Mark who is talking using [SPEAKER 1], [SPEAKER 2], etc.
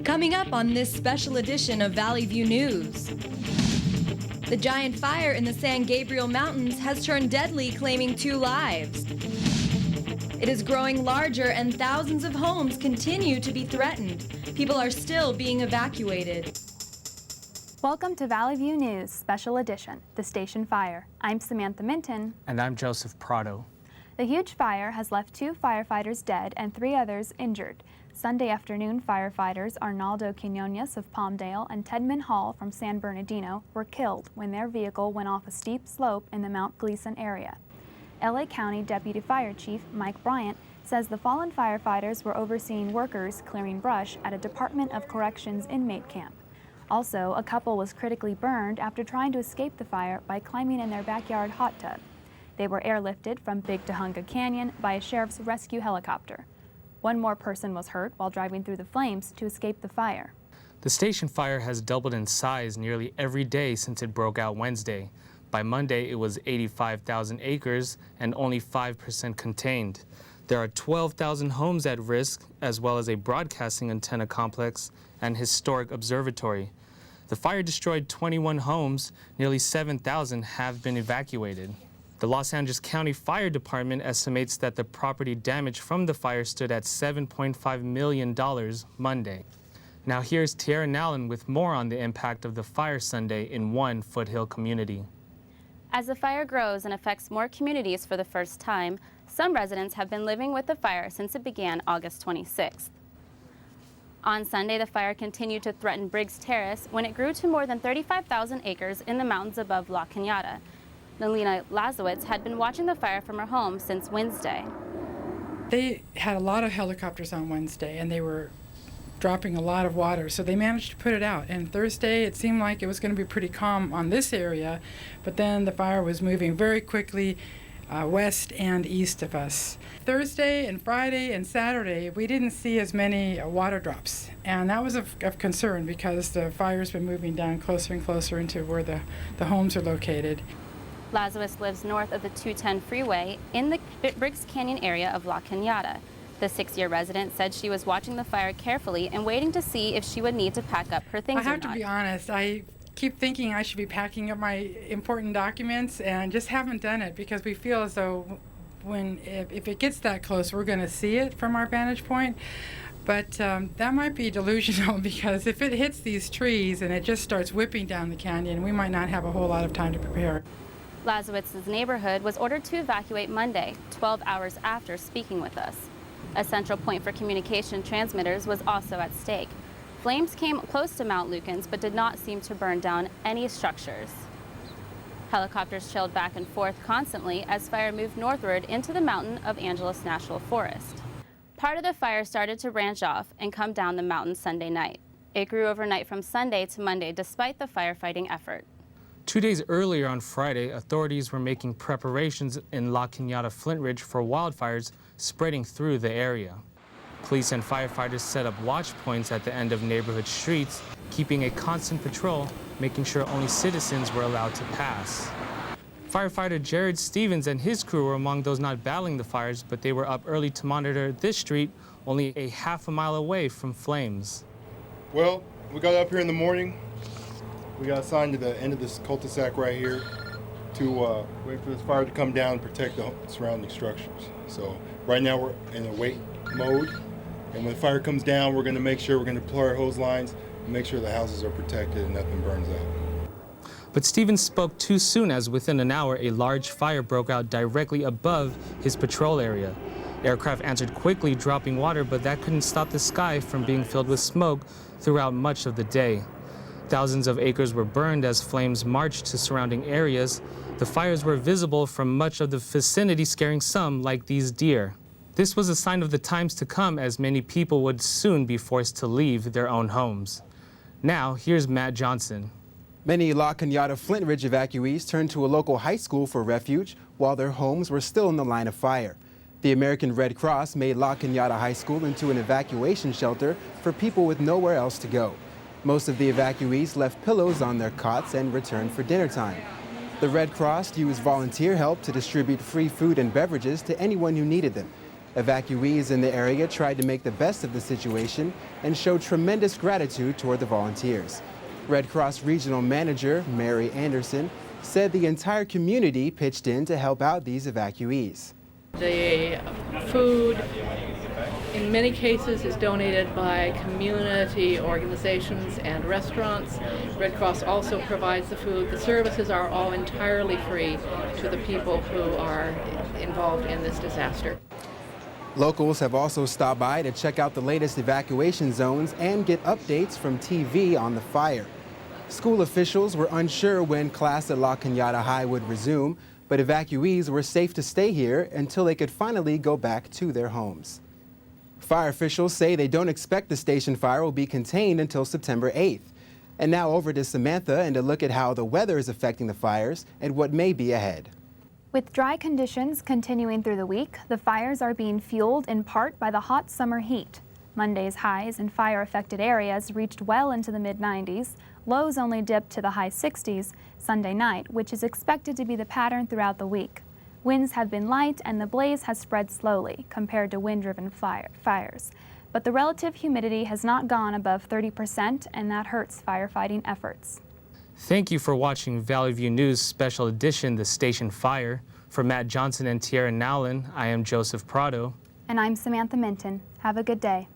[SPEAKER 1] Coming up on this special edition of Valley View News. The giant fire in the San Gabriel Mountains has turned deadly, claiming 2 lives. It is growing larger and thousands of homes continue to be threatened. People are still being evacuated.
[SPEAKER 2] Welcome to Valley View News Special Edition, The Station Fire. I'm Samantha Minton.
[SPEAKER 3] And I'm Joseph Prado.
[SPEAKER 2] The huge fire has left 2 firefighters dead and 3 others injured. Sunday afternoon, firefighters Arnaldo Quinones of Palmdale and Tedman Hall from San Bernardino were killed when their vehicle went off a steep slope in the Mount Gleason area. LA County Deputy Fire Chief Mike Bryant says the fallen firefighters were overseeing workers clearing brush at a Department of Corrections inmate camp. Also, a couple was critically burned after trying to escape the fire by climbing in their backyard hot tub. They were airlifted from Big Tahunga Canyon by a sheriff's rescue helicopter. 1 more person was hurt while driving through the flames to escape the fire.
[SPEAKER 3] The station fire has doubled in size nearly every day since it broke out Wednesday. By Monday, it was 85,000 acres and only 5% contained. There are 12,000 homes at risk, as well as a broadcasting antenna complex and historic observatory. The fire destroyed 21 homes. Nearly 7,000 have been evacuated. The Los Angeles County Fire Department estimates that the property damage from the fire stood at $7.5 million Monday. Now here's Tiaira Nowlin with more on the impact of the fire Sunday in one foothill community.
[SPEAKER 4] As the fire grows and affects more communities for the first time, some residents have been living with the fire since it began August 26th. On Sunday, the fire continued to threaten Briggs Terrace when it grew to more than 35,000 acres in the mountains above La Cañada. Nalina Lazowitz had been watching the fire from her home since Wednesday.
[SPEAKER 5] They had a lot of helicopters on Wednesday, and they were dropping a lot of water, so they managed to put it out. And Thursday, it seemed like it was going to be pretty calm on this area, but then the fire was moving very quickly west and east of us. Thursday and Friday and Saturday, we didn't see as many water drops, and that was of concern because the fire's been moving down closer and closer into where the homes are located.
[SPEAKER 4] Lazarus lives north of the 210 freeway in the Briggs Canyon area of La Cañada. The 6-year resident said she was watching the fire carefully and waiting to see if she would need to pack up her things or not.
[SPEAKER 5] I have to be honest, I keep thinking I should be packing up my important documents and just haven't done it because we feel as though if it gets that close, we're going to see it from our vantage point. But that might be delusional because if it hits these trees and it just starts whipping down the canyon, we might not have a whole lot of time to prepare.
[SPEAKER 4] Lazowitz's neighborhood was ordered to evacuate Monday, 12 hours after speaking with us. A central point for communication transmitters was also at stake. Flames came close to Mount Lukens but did not seem to burn down any structures. Helicopters trailed back and forth constantly as fire moved northward into the mountain of Angeles National Forest. Part of the fire started to branch off and come down the mountain Sunday night. It grew overnight from Sunday to Monday despite the firefighting effort.
[SPEAKER 3] 2 days earlier on Friday, authorities were making preparations in La Cañada Flint Ridge for wildfires spreading through the area. Police and firefighters set up watch points at the end of neighborhood streets, keeping a constant patrol, making sure only citizens were allowed to pass. Firefighter Jared Stevens and his crew were among those not battling the fires, but they were up early to monitor this street, only a half a mile away from flames.
[SPEAKER 6] Well, we got up here in the morning. We got assigned to the end of this cul-de-sac right here to wait for this fire to come down and protect the surrounding structures. So right now we're in a wait mode, and when the fire comes down, we're going to make sure we're going to deploy our hose lines and make sure the houses are protected and nothing burns out.
[SPEAKER 3] But Stevens spoke too soon, as within an hour a large fire broke out directly above his patrol area. Aircraft answered quickly, dropping water, but that couldn't stop the sky from being filled with smoke throughout much of the day. Thousands of acres were burned as flames marched to surrounding areas. The fires were visible from much of the vicinity, scaring some, like these deer. This was a sign of the times to come, as many people would soon be forced to leave their own homes. Now, here's Matt Johnson.
[SPEAKER 7] Many La Cañada Flint Ridge evacuees turned to a local high school for refuge while their homes were still in the line of fire. The American Red Cross made La Cañada High School into an evacuation shelter for people with nowhere else to go. Most of the evacuees left pillows on their cots and returned for dinner time. The Red Cross used volunteer help to distribute free food and beverages to anyone who needed them. Evacuees in the area tried to make the best of the situation and showed tremendous gratitude toward the volunteers. Red Cross Regional Manager Mary Anderson said the entire community pitched in to help out these evacuees.
[SPEAKER 8] The food, in many cases, is donated by community organizations and restaurants. Red Cross also provides the food. The services are all entirely free to the people who are involved in this disaster.
[SPEAKER 7] Locals have also stopped by to check out the latest evacuation zones and get updates from TV on the fire. School officials were unsure when class at La Cañada High would resume, but evacuees were safe to stay here until they could finally go back to their homes. Fire officials say they don't expect the station fire will be contained until September 8th. And now over to Samantha and a look at how the weather is affecting the fires and what may be ahead.
[SPEAKER 2] With dry conditions continuing through the week, the fires are being fueled in part by the hot summer heat. Monday's highs in fire-affected areas reached well into the mid-90s. Lows only dipped to the high 60s Sunday night, which is expected to be the pattern throughout the week. Winds have been light and the blaze has spread slowly compared to wind-driven fires. But the relative humidity has not gone above 30%, and that hurts firefighting efforts.
[SPEAKER 3] Thank you for watching Valley View News Special Edition, The Station Fire. For Matt Johnson and Tiaira Nowlin, I am Joseph Prado.
[SPEAKER 2] And I'm Samantha Minton. Have a good day.